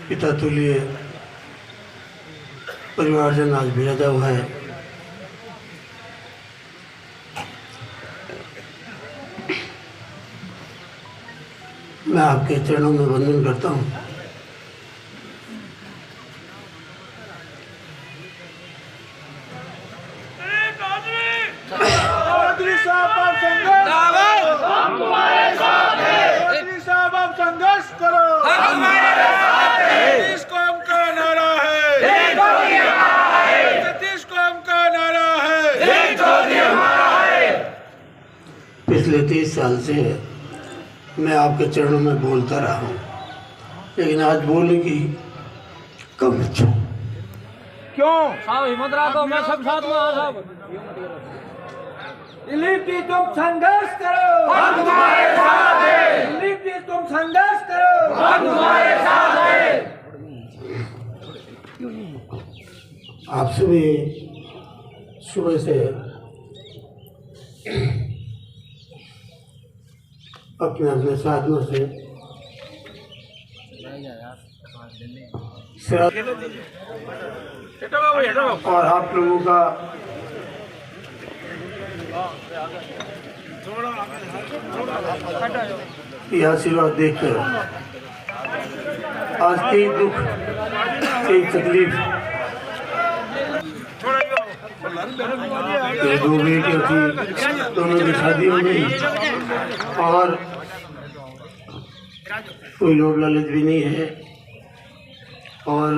पिता तुल्य परिवारजन आज बिराजा हुआ है। मैं आपके चरणों में वंदन करता हूँ। हम तुम्हारे साथ हैं। चौधरी साहब आप संघर्ष करो, हम तुम्हारे साथ हैं। सतीश कौम का नारा है, जय चौधरी हमारा है। सतीश कौम का नारा है, जय चौधरी हमारा है। पिछले 30 साल से मैं आपके चरणों में बोलता रहा हूँ, लेकिन आज बोलने की कम इच्छा। क्यों साहब हिम्मत रखो, मैं सब साथ में साहब। दिलीप जी तुम संघर्ष करो, हम तुम्हारे साथ हैं। दिलीप जी तुम संघर्ष करो, हम तुम्हारे साथ हैं। आप सभी सुबह से अपने अपने साधनों से और आप लोगों का यह आशीर्वाद देखकर आज कई दुख कई तकलीफ, दो बेटियों की दोनों की शादी हो गई और कोई लोभ लालच भी नहीं है और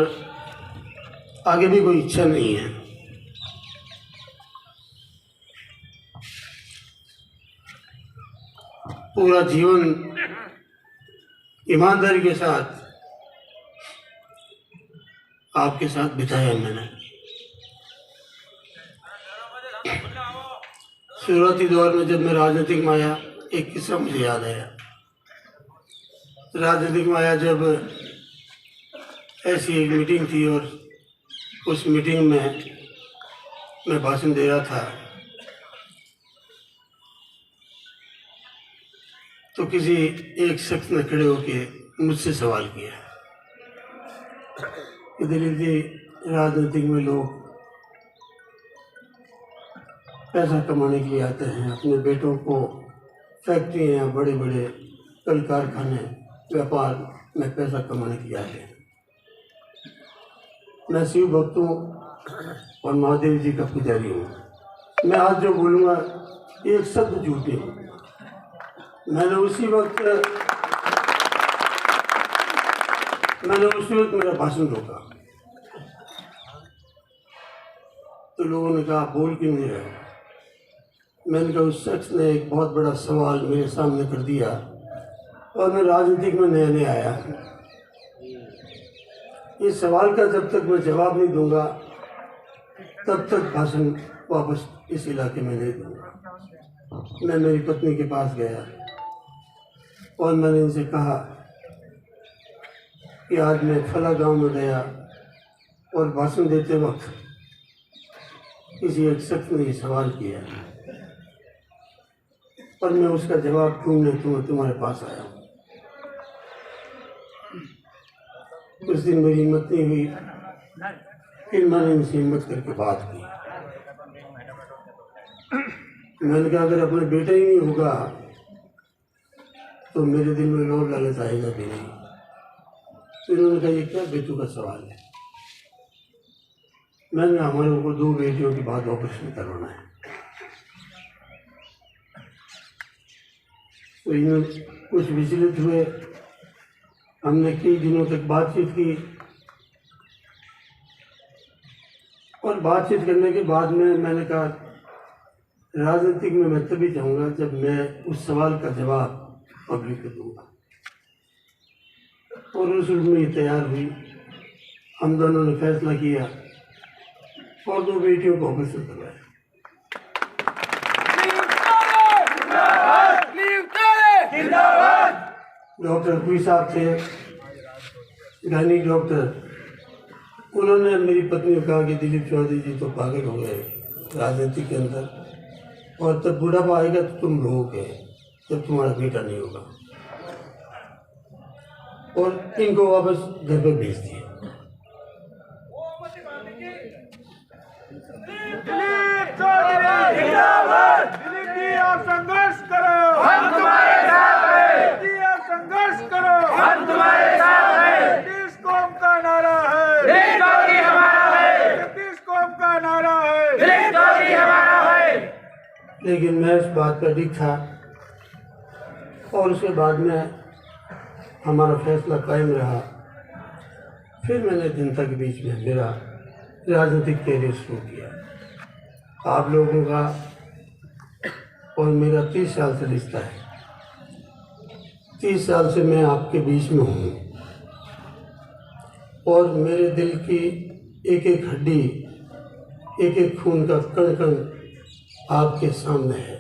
आगे भी कोई इच्छा नहीं है। पूरा जीवन ईमानदारी के साथ आपके साथ बिताया मैंने। शुरुआती दौर में जब मैं राजनीतिक में आया, एक किस्सा मुझे याद आया। राजनीतिक में आया जब ऐसी एक मीटिंग थी और उस मीटिंग में मैं भाषण दे रहा था, तो किसी एक शख्स ने खड़े होकर मुझसे सवाल किया कि दिलीप जी, राजनीतिक में लोग पैसा कमाने के लिए आते हैं, अपने बेटों को फैक्ट्रियाँ, बड़े बड़े कल कारखाने, व्यापार में पैसा कमाने के लिए आते हैं। मैं शिव भक्त हूँ और महादेव जी का पुजारी हूँ। मैं आज जो बोलूँगा एक शब्द झूठ नहीं। मैंने उसी वक्त मेरा भाषण रोका, तो लोगों ने कहा बोल क्यों नहीं रहे। मैंने कहा उस शख्स ने एक बहुत बड़ा सवाल मेरे सामने कर दिया और मैं राजनीतिक में नया नया आया। इस सवाल का जब तक मैं जवाब नहीं दूंगा तब तक भाषण वापस इस इलाके में नहीं दूंगा। मैं मेरी पत्नी के पास गया और मैंने इनसे कहा कि आज मैं फला गांव में गया और भाषण देते वक्त किसी एक शख्स ने ये सवाल किया और मैं उसका जवाब ढूंढने तुम्हारे पास आया हूँ। उस दिन मेरी हिम्मत नहीं हुई, फिर मैंने इनसे हिम्मत करके बात की। मैंने कहा अगर अपने बेटा ही नहीं होगा तो मेरे दिल में लोभ लालच आएगा भी नहीं। तो इन्होंने कहा ये क्या बेटू का सवाल है। मैंने हमारे को 2 बेटियों के बाद ऑपरेशन करवाना है। तो इन्होंने कुछ विचलित हुए। हमने कई दिनों तक बातचीत की और बातचीत करने के बाद में मैंने कहा राजनीतिक में मैं तभी जाऊंगा जब मैं उस सवाल का जवाब पब्लिक को दूंगा। और उस रूप में तैयार हुई। हम दोनों ने फैसला किया और 2 बेटियों को ऑपरेशन करवाया। डॉक्टर कोई साहब थे, गायनिक डॉक्टर, उन्होंने मेरी पत्नी को कहा कि दिलीप चौधरी जी तो पागल हो गए राजनीति के अंदर, और तब बुढ़ापा आएगा तो तुम रोगे जब तुम्हारा बेटा नहीं होगा। और इनको वापस घर पर भेज दिया। दिलीप चौधरी जिंदाबाद। दिलीप जी आप संघर्ष करो, हम तुम्हारे साथ हैं। जी आप संघर्ष करो, हम तुम्हारे साथ हैं। सतीश कौम का नारा है, दिलीप चौधरी हमारा है। सतीश कौम का नारा है, दिलीप चौधरी हमारा है। लेकिन मैं इस बात पर अडिग था और उसके बाद में हमारा फैसला कायम रहा। फिर मैंने जनता के बीच में मेरा राजनीतिक कैरियर शुरू किया। आप लोगों का और मेरा 30 साल से रिश्ता है। 30 साल से मैं आपके बीच में हूँ और मेरे दिल की एक एक हड्डी, एक एक खून का कण कण आपके सामने है।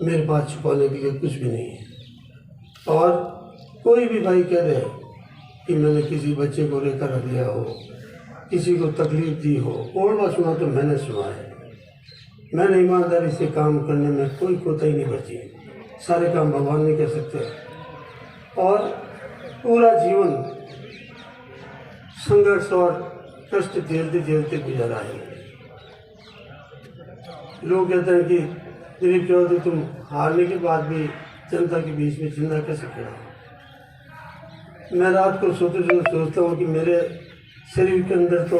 मेरे पास छुपाने के लिए कुछ भी नहीं है। और कोई भी भाई कह दे कि मैंने किसी बच्चे को लेकर दिया हो, किसी को तकलीफ दी हो, और सुना तो मैंने सुना है। मैंने ईमानदारी से काम करने में कोई कोताही नहीं बरती। सारे काम भगवान नहीं कर सकते। और पूरा जीवन संघर्ष और कष्ट झेलते झेलते गुजारा है। लोग कहते हैं कि दिलीप चौधरी तुम हारने के बाद भी जनता के बीच में जिंदा कैसे खड़ा हो। मैं रात को सोते सोचता हूँ कि मेरे शरीर के अंदर तो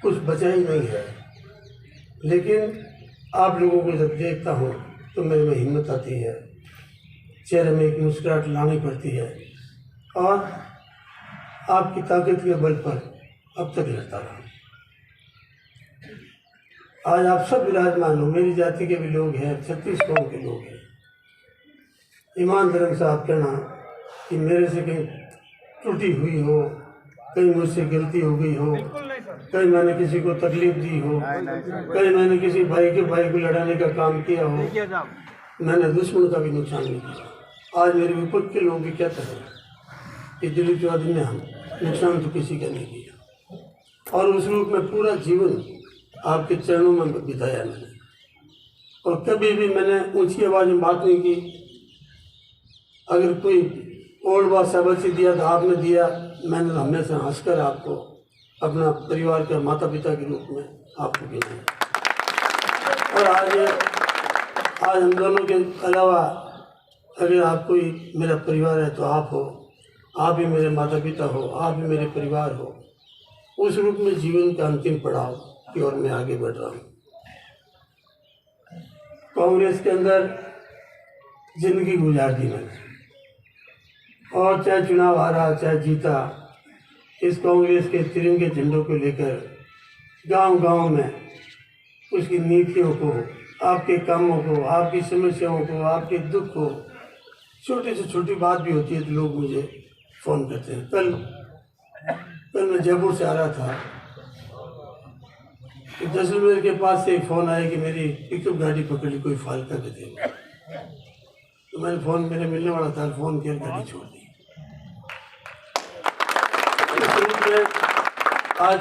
कुछ बचा ही नहीं है, लेकिन आप लोगों को जब देखता हूँ तो मेरे में हिम्मत आती है, चेहरे में एक मुस्कुराहट लानी पड़ती है और आपकी ताकत के बल पर अब तक लड़ता रहा। आज आप सब विराजमान हो, मेरी जाति के भी लोग हैं, 36 कौम के लोग हैं। ईमान धर्म से आप कहना कि मेरे से कहीं त्रुटि हुई हो, कहीं मुझसे गलती हो गई हो, कहीं मैंने किसी को तकलीफ दी हो, कहीं मैंने किसी भाई को लड़ाने का काम किया हो, मैंने दुश्मन का भी नुकसान नहीं किया। आज मेरे विपक्ष के लोग भी कहते हैं कि दिलीप चौधरी ने हम नुकसान तो किसी का नहीं किया। और उस रूप में पूरा जीवन आपके चरणों में बिताया मैंने, और कभी भी मैंने ऊंची आवाज़ में बात नहीं की। अगर कोई ओल्ड बात शाबाशी दिया तो आपने दिया, मैंने हमेशा हंसकर आपको अपना परिवार का माता पिता के रूप में आपको भेजा। और आज हम दोनों के अलावा अगर आप कोई मेरा परिवार है तो आप हो, आप ही मेरे माता पिता हो, आप ही मेरे परिवार हो। उस रूप में जीवन का अंतिम पड़ाव की ओर मैं आगे बढ़ रहा हूँ। कांग्रेस के अंदर जिंदगी गुजार दी मैंने, और चाहे चुनाव हारा चाहे जीता, इस कांग्रेस के तिरंगे झंडों को लेकर गांव-गांव में उसकी नीतियों को, आपके कामों को, आपकी समस्याओं को, आपके दुख को, छोटी से छोटी बात भी होती है तो लोग मुझे फ़ोन करते हैं। कल मैं जयपुर से आ रहा था तो जैसलमेर के पास से एक फ़ोन आया कि मेरी पिकअप गाड़ी पकड़ी कोई फालका के थे। तो मैंने फ़ोन, मेरे मिलने वाला था, फ़ोन किया, गाड़ी छोड़ दी। आज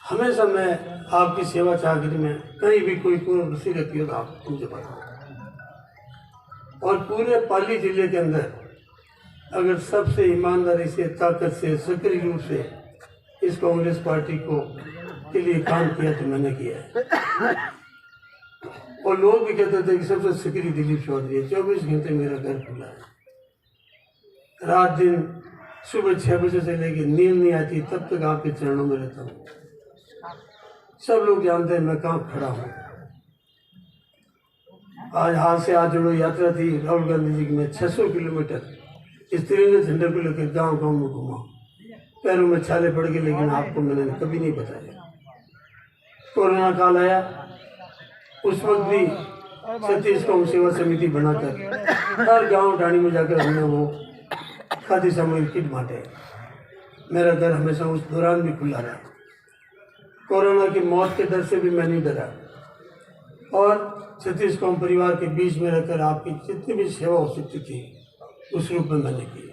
हमेशा मैं आपकी सेवा चाकरी में कहीं भी कोई रुचि रखी हो तो आप मुझे बताओ। और पूरे पाली जिले के अंदर अगर सबसे ईमानदारी से, ताकत से, सक्रिय रूप से इस कांग्रेस पार्टी को के लिए काम किया तो मैंने किया है। और लोग भी कहते थे कि सबसे सक्रिय दिलीप चौधरी है। 24 घंटे मेरा घर खुला है, रात दिन सुबह 6 बजे से लेकर नींद नहीं आती तब तक आपके चरणों में रहता हूँ। सब लोग जानते हैं मैं कहाँ खड़ा हूँ। आज हाथ से हाथ जोड़ो यात्रा थी राहुल गांधी जी की। मैं 600 किलोमीटर इस तिरंगे झंडे को लेकर गांव-गांव में घूमा, पैरों में छाले पड़ गए, लेकिन आपको मैंने कभी नहीं बताया। कोरोना काल आया, उस वक्त भी सतीश कौम सेवा समिति बनाकर हर गांव ढाणी में जाकर हमने वो खाद्य सामग्री किट बांटे। मेरा घर हमेशा उस दौरान भी खुला रहा। कोरोना की मौत के डर से भी मैं नहीं डरा, और सतीश कौम परिवार के बीच में रहकर आपकी जितनी भी सेवा हो सकती थी उस रूप में मैंने की।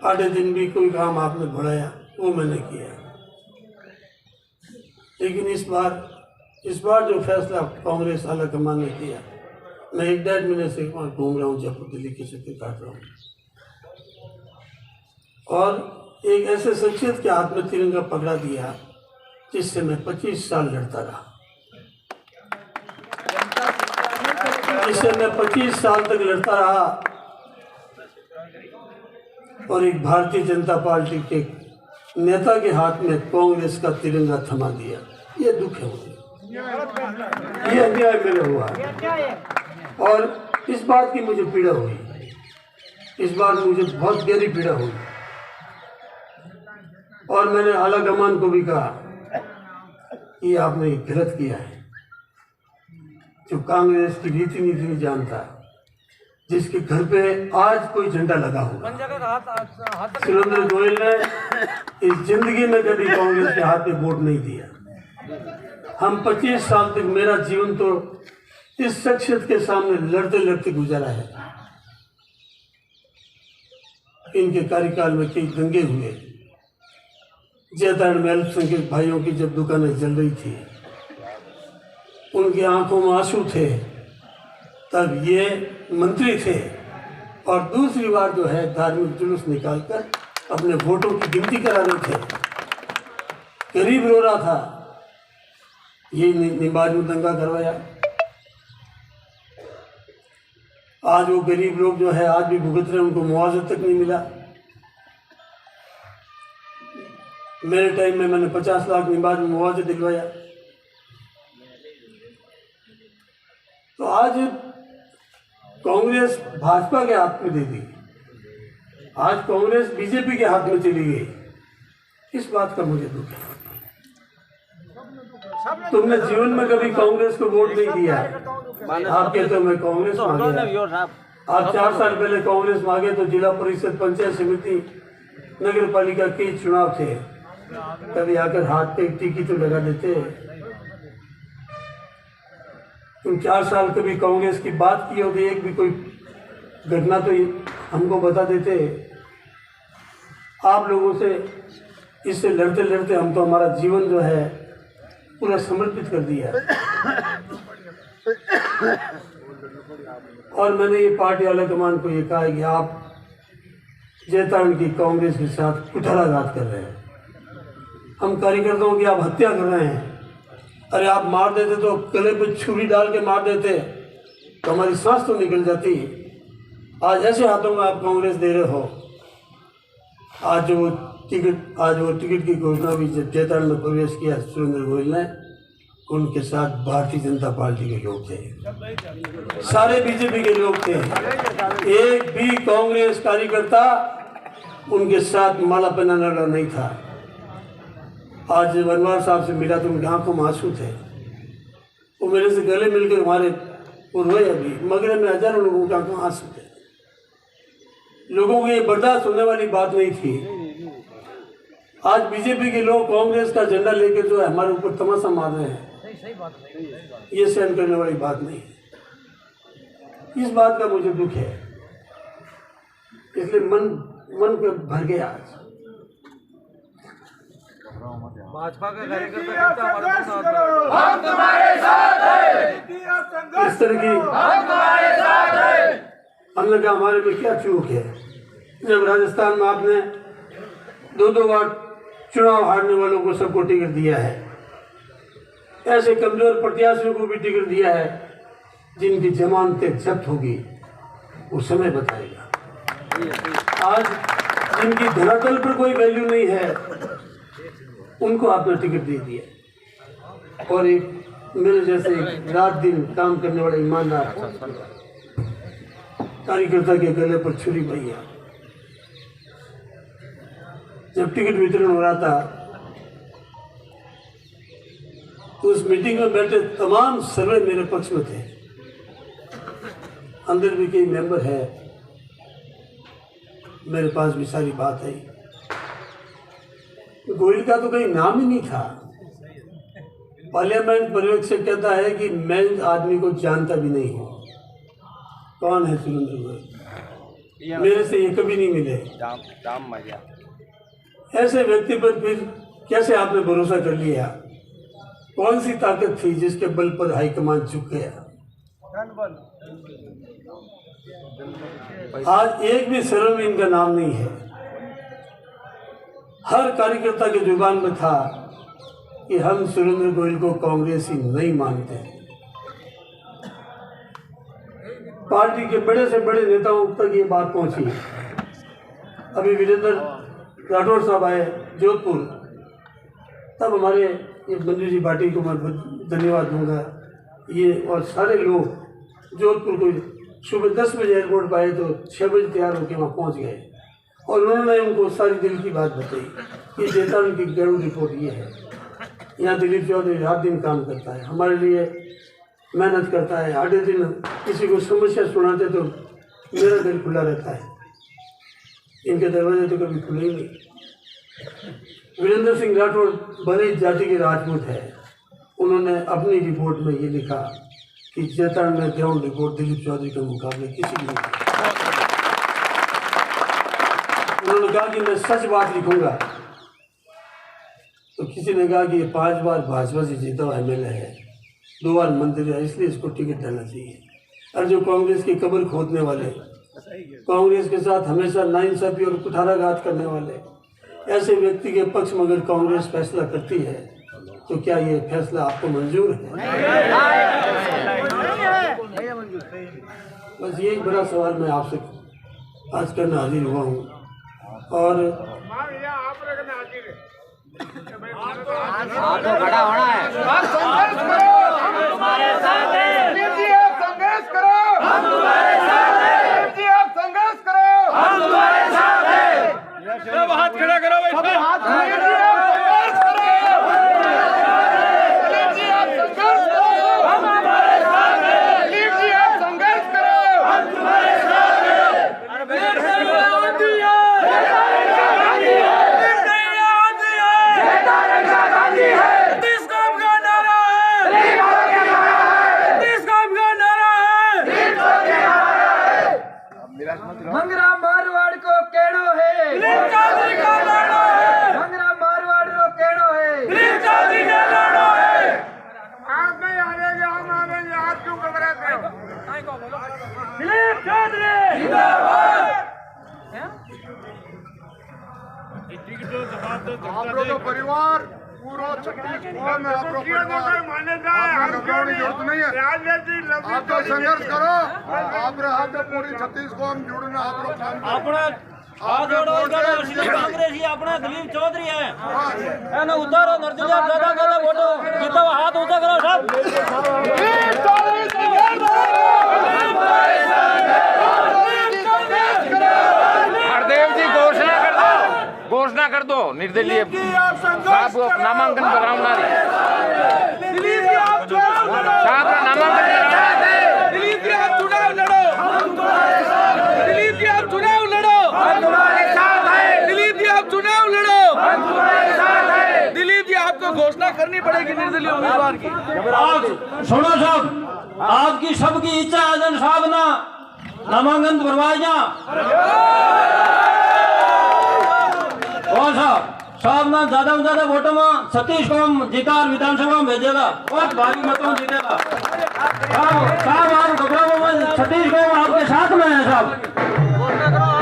आधे दिन भी कोई काम आपने बढ़ाया वो मैंने किया। लेकिन इस बार जो फैसला कांग्रेस आला कमान ने किया, मैं 1-1.5 महीने से वहाँ घूम रहा हूँ, जयपुर दिल्ली के चक्कर काट रहा हूँ। और एक ऐसे शख्सियत के हाथ में तिरंगा पकड़ा दिया जिससे मैं 25 साल लड़ता रहा, जिससे मैं 25 साल तक लड़ता रहा और एक भारतीय जनता पार्टी के नेता के हाथ में कांग्रेस का तिरंगा थमा दिया। ये दुख है मुझे, ये अन्याय मेरे हुआ और इस बात की मुझे पीड़ा हुई, इस बार मुझे बहुत गहरी पीड़ा हुई। और मैंने आला कमान को भी कहा कि आपने गलत किया है। जो कांग्रेस की रीति नीति नहीं जानता, जिसके घर पे आज कोई झंडा लगा हुआ, सुरेंद्र गोयल ने इस जिंदगी में कभी कांग्रेस के हाथ में वोट नहीं दिया। हम 25 साल तक, मेरा जीवन तो इस शख्सियत के सामने लड़ते लड़ते गुजरा है। इनके कार्यकाल में कई दंगे हुए, जैतारण में अल्पसंख्यक भाइयों की जब दुकानें जल रही थी, उनकी आंखों में आंसू थे, तब ये मंत्री थे। और दूसरी बार जो है धार्मिक जुलूस निकालकर अपने वोटों की गिनती करा रहे थे, गरीब रो रहा था, ये निमाज में दंगा करवाया। आज वो गरीब लोग जो है आज भी भुगत रहे, उनको मुआवजा तक नहीं मिला। मेरे टाइम में मैंने 50 लाख निमाज में मुआवजा दिलवाया। तो आज कांग्रेस भाजपा के हाथ में दे दी, आज कांग्रेस बीजेपी के हाथ में चली गई। इस बात का मुझे दुख है। तुमने जीवन में कभी कांग्रेस को वोट नहीं दिया, आप कहते हो मैं कांग्रेस मांगे। आप 4 साल पहले कांग्रेस मांगे तो जिला परिषद, पंचायत समिति, नगर पालिका के चुनाव थे, कभी आकर हाथ पे टिकी तो लगा देते। तुम 4 साल कभी कांग्रेस की बात की होती, एक भी कोई घटना तो हमको बता देते। आप लोगों से इससे लड़ते लड़ते हम तो हमारा जीवन जो है पूरा समर्पित कर दिया। और मैंने ये पार्टी आला कमान को ये कहा है कि आप जैतारण की कांग्रेस के साथ कुठाराघात कर रहे हैं, हम कार्यकर्ताओं की आप हत्या कर रहे हैं। अरे आप मार देते तो गले पे छुरी डाल के मार देते तो हमारी सांस तो निकल जाती। आज ऐसे हाथों में आप कांग्रेस दे रहे हो। आज वो टिकट की घोषणा भी जब जैतारण में प्रवेश किया सुरेंद्र गोयल ने, उनके साथ भारतीय जनता पार्टी के लोग थे, सारे बीजेपी के लोग थे, एक भी कांग्रेस कार्यकर्ता उनके साथ माला पहनाने वाला नहीं था। आज वनवार साहब से मिला तो उनकी आंखों में आंसू थे, वो मेरे से गले मिलकर हमारे वो रोए। अभी मगरे में हजारों लोगों की आंखों में आंसू थे। लोगों को ये बर्दाश्त होने वाली बात नहीं थी। आज बीजेपी के लोग कांग्रेस का झंडा लेकर जो है हमारे ऊपर तमाशा मार रहे हैं, ये सहन करने वाली बात नहीं है। इस बात का मुझे दुख है, इसलिए मन को भर गया। आज भाजपा का कार्यकर्ता हम तुम्हारे साथ हैं। इस तरह की हम तुम्हारे साथ हैं। हमने कहा हमारे में क्या चूक है। जब राजस्थान में आपने 2 बार चुनाव हारने वालों को सबको टिकट दिया है, ऐसे कमजोर प्रत्याशियों को भी टिकट दिया है जिनकी जमानतें जब्त होगी, वो समय बताएगा। आज जिनकी धरातल पर कोई वैल्यू नहीं है, उनको आपने टिकट दे दिया। और एक मेरे जैसे रात दिन काम करने वाला ईमानदार कार्यकर्ता के गले पर छुरी भैया। जब टिकट वितरण हो रहा था तो उस मीटिंग में बैठे तमाम सर्वे मेरे पक्ष में थे। अंदर भी कई मेंबर है, मेरे पास भी सारी बात है। गोयल का तो कहीं नाम ही नहीं था। पार्लियामेंट पर्यवेक्षक कहता है कि मैं इस आदमी को जानता भी नहीं हूँ। कौन है सुरेंद्र गोयल? मेरे से ये कभी नहीं मिले। ऐसे व्यक्ति पर फिर कैसे आपने भरोसा कर लिया? कौन सी ताकत थी जिसके बल पर हाईकमान झुक गया? आज एक भी सर्वे में इनका नाम नहीं है। हर कार्यकर्ता की जुबान में था कि हम सुरेंद्र गोयल को कांग्रेसी नहीं मानते। पार्टी के बड़े से बड़े नेताओं तक ये बात पहुंची। अभी वीरेंद्र राठौड़ साहब आए जोधपुर, तब हमारे ये मंजू जी भाटी को मैं धन्यवाद दूंगा, ये और सारे लोग जोधपुर को सुबह 10 बजे एयरपोर्ट पर आए तो 6 बजे तैयार होकर वहाँ पहुँच गए और उन्होंने उनको सारी दिल की बात बताई कि देता उनकी ग्राउंड रिपोर्ट ये है। यहाँ दिलीप चौधरी रात दिन काम करता है, हमारे लिए मेहनत करता है, आधे दिन किसी को समस्या सुनाते तो मेरा दिल खुला रहता है, इनके दरवाजे तो कभी खुले ही नहीं। वीरेंद्र सिंह राठौड़ बड़ी जाति के राजपूत है, उन्होंने अपनी रिपोर्ट में ये लिखा कि जैतारण में ग्राउंड रिपोर्ट दिलीप चौधरी के मुकाबले किसी की नहीं। उन्होंने कहा कि मैं सच बात लिखूंगा, तो किसी ने कहा कि ये 5 बार भाजपा से जीता हुआ MLA है, 2 बार मंत्री है, इसलिए इसको टिकट देना चाहिए। और जो कांग्रेस की कब्र खोदने वाले, कांग्रेस के साथ हमेशा नाइंसाफी और कुठाराघात करने वाले ऐसे व्यक्ति के पक्ष में अगर कांग्रेस फैसला करती है तो क्या ये फैसला आपको मंजूर है? बस यही बड़ा सवाल मैं आपसे आज करने हाजिर हुआ हूँ। और आपको खड़ा होना है। हम तुम्हारे साथ हैं। आप संघर्ष करो, हम तुम्हारे साथ हैं। आप संघर्ष करो, हम तुम्हारे साथ हैं। सब हाथ खड़ा करो भाई, सब हाथ आप संघर्ष करो, आप संघर्ष करो, हम तुम्हारे साथ हैं। दिलीप जी आप संघर्ष करो, हम तुम्हारे साथ हैं। मंगरा मारवाड़ को केड़ो है, मंगरा मारवाड़ को केड़ो है। आप नहीं हारेंगे, हम हारेंगे, आप क्यों घबराते हो? दिलीप चौधरी आप लोगों का परिवार पूरा छत्तीसगढ़ में आपका परिवार घबराने की जरूरत नहीं है। आप तो संघर्ष करो, आप हाथ में पूरी छत्तीसगढ़ में जुड़ना आप लोग कांग्रेस अपना दिलीप चौधरी है ना, उतारो नरजिया ज्यादा वोटो जीता हुआ हाथ ऊंचा करो सब। हरदेव जी घोषणा कर दो निर्दलीय साहब को नामांकन कराओ ना साहब का नामांकन कराओ। दिलीप जी आप चुनाव लड़ो, दिलीप जी आप चुनाव लड़ो, दिलीप जी आप चुनाव लड़ो, दिलीप जी आपको घोषणा करनी पड़ेगी निर्दलीय उम्मीदवार की। आज सुनो सब, आपकी सबकी इच्छा है साहब ना नामांकन करवाए जा और साहब ना ज्यादा से ज्यादा वोटों में सतीश को हम जितार विधानसभा में भेजेगा, बहुत भारी मतों जीतेगा साहब। आप घबराओ मत, सतीश को आपके साथ में है साहब। घोषणा करो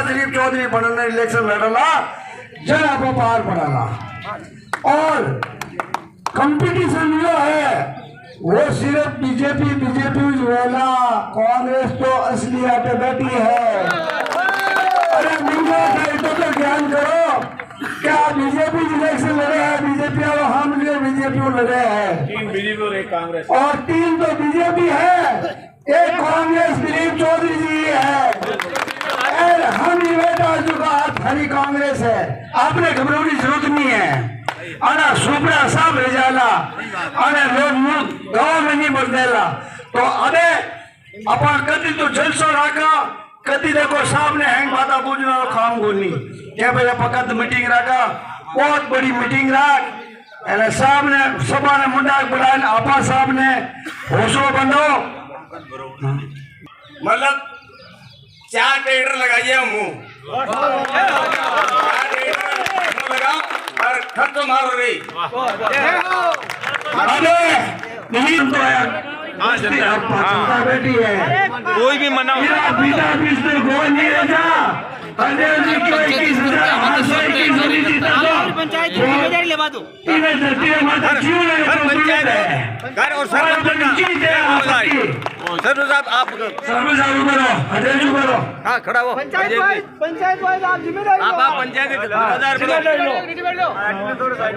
दिलीप चौधरी बनना इलेक्शन लड़ला जरा पार पड़ाला और कंपटीशन जो है वो सिर्फ बीजेपी वाला, कांग्रेस तो असली आटे बैठी है। अरे मिंगा तो ज्ञान करो, क्या बीजेपी इलेक्शन लड़े हैं? बीजेपी और हम बीजेपी लड़े हैं, 3 बीजेपी और 1 कांग्रेस, और 3 तो बीजेपी है, 1 कांग्रेस दिलीप चौधरी जी है। हम ही बेटा जुगा हरी कांग्रेस है, आपने घबराने की जरूरत नहीं है। अना सुपड़ा साहब रिजाला अने लोग गांव में नहीं बदलेला तो अबे अपन कदी तो जलसो रखा, कदी देखो साहब ने हैंग बाता पूछना काम गोनी क्या भाई अपन मीटिंग रखा, बहुत बड़ी मीटिंग रख एले साहब ने सभा ने मुंडा बुलाए आपा साहब ने हौसलो बंदो मतलब 4 ट्रेक्टर लगाइए मुंह लगा और खर्च मारो रही अरे नहीं तो बेटी है कोई भी मना बीता पिछले कोई नहीं रहता पंचायत की जिम्मेदारी लेवा दो घर और सर साहब आप हाँ खड़ा हो पंचायत वाइज आप जिम्मेदारी आप पंचायत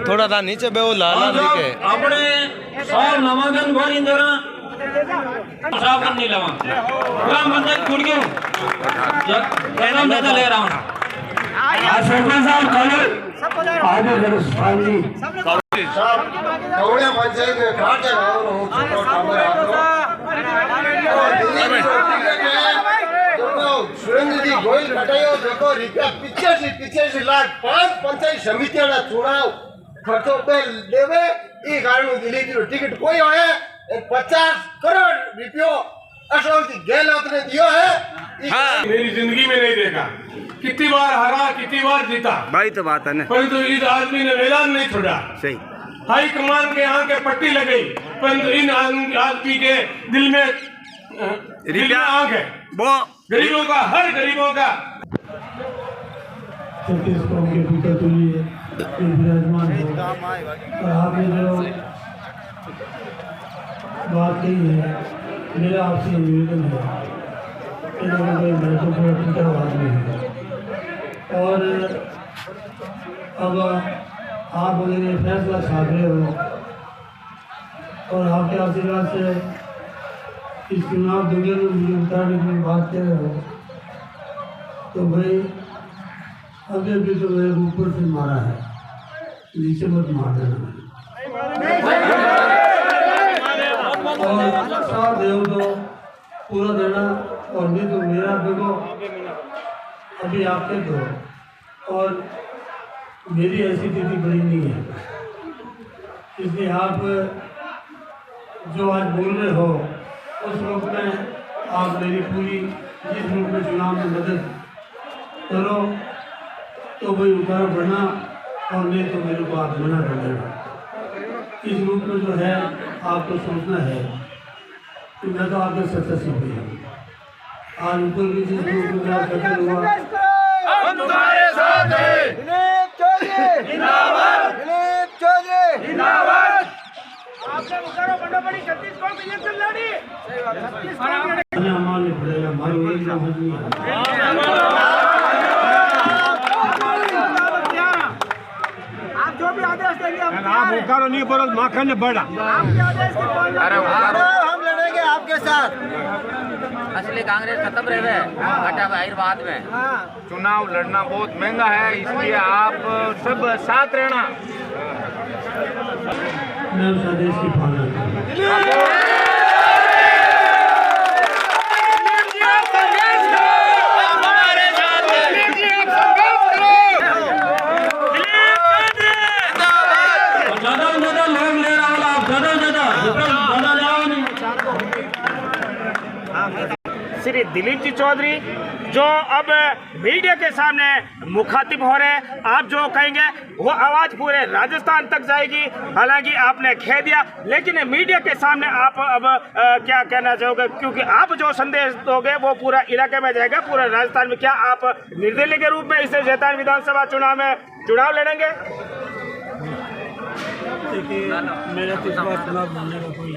थोड़ा था नीचे बेहो लाला के अपने सब नामांकन भरी जरा साफ नहीं लवा ग्राम पंचायत खुद क्यों एकदम ज्यादा ले रहा हूँ सरपंच साहब कल आगे जी कौड़िया पंचायत में घाट है सुरेंद्र जी गोयल कटायो देखो रुपया 85 लाख 5 पंचायत समितियों ना चुनाव खर्चों पे देवे ई कारण दिल्ली की टिकट कोई होए 50 करोड़ रुपयों अशोक जी गहलोत ने दियो है मेरी जिंदगी में नहीं देखा कितनी बार हारा कितनी बार जीता भाई तो बात है ना परंतु इस आदमी ने मैदान नहीं छोड़ा सही हाई कमान के यहाँ के पट्टी लगाई परंतु इन आदमी के दिल में आंख है वो गरीबों का हर गरीबों का छत्तीस कौम के पिता तुल्य विराजमान हो और आपने जो बात कही है मेरा आपसे निवेदन है कोई महत्वपूर्ण पिता आदमी है और अब आप वगैरह फैसला छाप रहे हो और आपके आशीर्वाद से इस चुनाव दुनिया में मुझे उतारने की बात कर रहे हो तो भाई अभी अभी तो मेरे ऊपर से मारा है नीचे मत मार देना और साथ दे तो पूरा देना और नहीं तो मेरा देखो अभी आपके दो और मेरी ऐसी स्थिति बड़ी नहीं है इसलिए आप जो आज बोल रहे हो उस रूप में आप मेरी पूरी जिस रूप में चुनाव में मदद करो तो भाई उतार बढ़ना और नहीं तो मेरे को आप मना कर देना इस रूप में जो है आपको सोचना है कि मैं तो आपके सदस्य भी हूँ आज ऊपर भी जिस रूप में आप सफल हुआ हम तुम्हारे साथ हैं दिलीप चौधरी जिंदाबाद दिलीप चौधरी जिंदाबाद आपने मुकारो बंडोपड़ी 36 कौन इलेक्शन लड़ी सही बात 36 कौन मानना पड़ेगा हमारी एक नहीं है आप जो भी आदेश देंगे आप मुकारो नहीं बोलो माखन ने बढ़ा आपके आदेश के हम लड़ेंगे आपके साथ असली कांग्रेस खत्म रहे घटा बाहर बाद में चुनाव लड़ना बहुत महंगा है इसलिए आप सब साथ रहना मैं उस आदेश की पालना करूँगा श्री दिलीप जी चौधरी जो अब मीडिया के सामने मुखातिब हो रहे हैं आप जो कहेंगे वो आवाज़ पूरे राजस्थान तक जाएगी हालांकि आपने कह दिया लेकिन मीडिया के सामने आप अब क्या कहना चाहोगे क्योंकि आप जो संदेश दोगे वो पूरा इलाके में जाएगा पूरे राजस्थान में क्या आप निर्दलीय के रूप में इसे जैतान विधानसभा चुनाव में चुनाव लड़ेंगे देखिए मेरा तो इस बार चुनाव लड़ने का कोई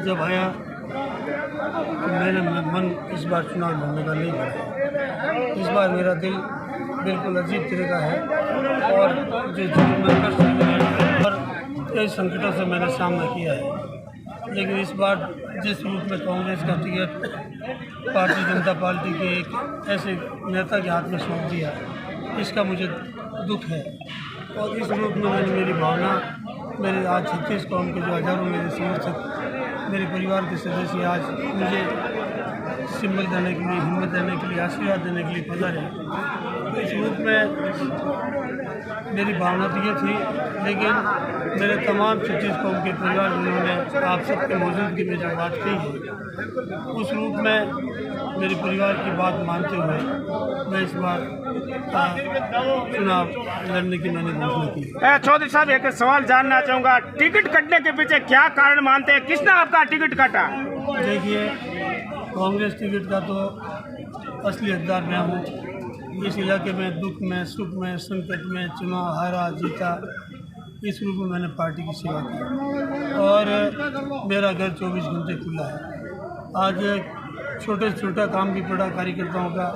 जब आया तो मेरा मन इस बार चुनाव लड़ने का नहीं बना इस बार मेरा दिल बिल्कुल अजीब तरह का है और जो मैं कष्ट और कई संकटों से मैंने सामना किया है लेकिन इस बार जिस रूप में कांग्रेस का टिकट भारतीय जनता पार्टी के एक ऐसे नेता के हाथ में सौंप दिया इसका मुझे दुख है और इस रूप में मैंने मेरी भावना मेरे आज 36 कौम के जो हज़ारों मेरे समर्थक मेरे परिवार के सदस्य आज मुझे सिंबल देने के लिए हिम्मत देने के लिए आशीर्वाद देने के लिए पधारे इस रूप में मेरी भावना तो ये थी, लेकिन मेरे तमाम छत्तीस कौम के परिवार जिन्होंने आप सबके मौजूदगी में जो बात की है, उस रूप में मेरे परिवार की बात मानते हुए मैं इस बार चुनाव लड़ने की मैंने घोषणा की। चौधरी साहब एक सवाल जानना चाहूँगा, टिकट कटने के पीछे क्या कारण मानते हैं? किसने आपका टिकट काटा? देखिए, कांग्रेस टिकट का तो असली हकदार मैं हूँ। इस इलाके में दुख में, सुख में, संकट में, चुनाव हारा जीता, इस रूप में मैंने पार्टी की सेवा की और मेरा घर 24 घंटे खुला है। आज छोटे से छोटा काम भी पड़ा कार्यकर्ताओं का,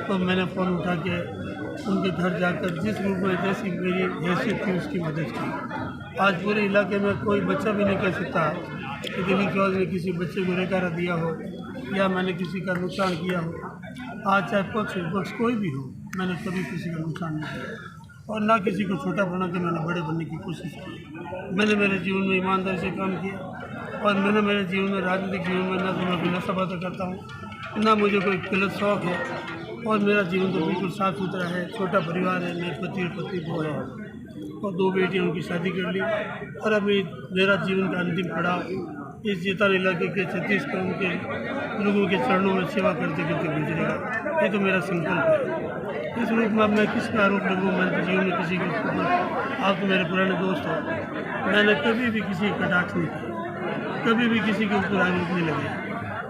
तो मैंने फ़ोन उठा के उनके घर जाकर जिस रूप में जैसी मेरी हैसियत थी उसकी मदद की। आज पूरे इलाके में कोई बच्चा भी नहीं कह सकता कि दिलीप चौधरी ने किसी बच्चे को रेकारा दिया हो या मैंने किसी का नुकसान किया हो। आज चाहे पक्ष विपक्ष कोई भी हो, मैंने कभी किसी का नुकसान नहीं किया और ना किसी को छोटा बना के मैंने बड़े बनने की कोशिश की। मैंने मेरे जीवन में ईमानदारी से काम किया और मैंने मेरे जीवन में, राजनीतिक जीवन में, ना तो मैं बिना सफलता करता हूँ, ना मुझे कोई गलत शौक है और मेरा जीवन तो बिल्कुल साफ सुथरा है। छोटा परिवार है, मेरे पति और पत्नी दो है और 2 बेटियाँ, उनकी शादी कर ली और अभी मेरा जीवन का अंतिम पड़ाव इस जेतान इलाके के 36 कौम के लोगों के चरणों में सेवा करते करते गुजरेगा। ये तो मेरा संकल्प है। इस रूप में अब मैं किस पर आरोप लगूँ? मैंने तो जीवन में किसी के ऊपर, आप तो मेरे पुराने दोस्त हो, मैंने कभी भी किसी का कटाक्ष नहीं किया, कभी भी किसी के ऊपर आरोप नहीं लगाया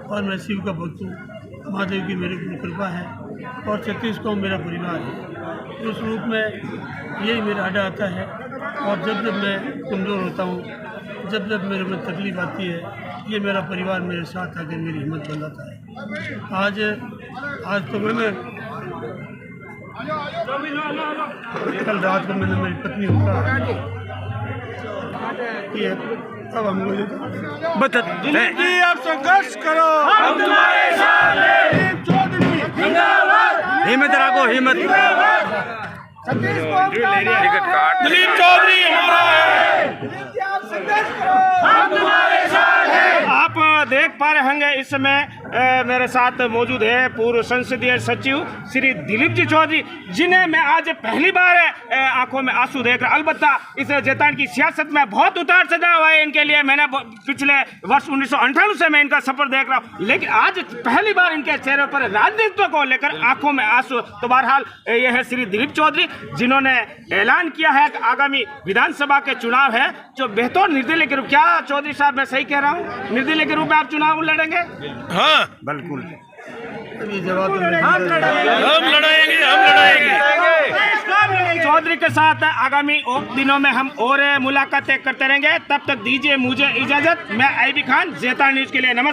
और मैं शिव का भक्त हूँ। महादेव की मेरे ऊपर कृपा है और 36 कौम मेरा परिवार है। उस रूप में यही मेरा अड्डा आता है और जब जब मैं कमज़ोर होता हूँ, जब जब मेरे में तकलीफ आती है, ये मेरा परिवार मेरे साथ आकर मेरी हिम्मत बनाता है। आज तो मैंने कल रात को मैंने मेरी पत्नी को कहा कि अब हम मुझे दिलीप जी आप संघर्ष करो, हम तुम्हारे साथ हैं। दिलीप चौधरी जिंदाबाद, हिम्मत रखो, हिम्मत। दिलीप चौधरी हमारा है, आप संघर्ष करो, हम तुम्हारे साथ हैं। आप देख पा रहे होंगे इस समय मेरे साथ मौजूद है पूर्व संसदीय सचिव श्री दिलीप जी चौधरी, जिन्हें मैं आज पहली बार आंखों में आंसू देख रहा। अलबत्ता इस जेतान की सियासत में बहुत उतार चढ़ाव है इनके लिए। मैंने पिछले वर्ष 1998 से मैं इनका सफर देख रहा हूँ, लेकिन आज पहली बार इनके चेहरे पर राजनीतित्व को लेकर आंखों में आंसू। तो बहरहाल ये है श्री दिलीप चौधरी, जिन्होंने ऐलान किया है कि आगामी विधानसभा के चुनाव है जो बेहतर निर्दलीय के रूप। क्या चौधरी साहब मैं सही कह रहा हूँ? निर्दलीय के रूप में आप चुनाव लड़ेंगे? हाँ बिल्कुल, ये जवाब तो हम लड़ाएंगे। चौधरी के साथ आगामी दिनों में हम और मुलाकातें करते रहेंगे। तब तक दीजिए मुझे इजाजत। मैं आईबी खान, जेतान न्यूज के लिए नमस्कार।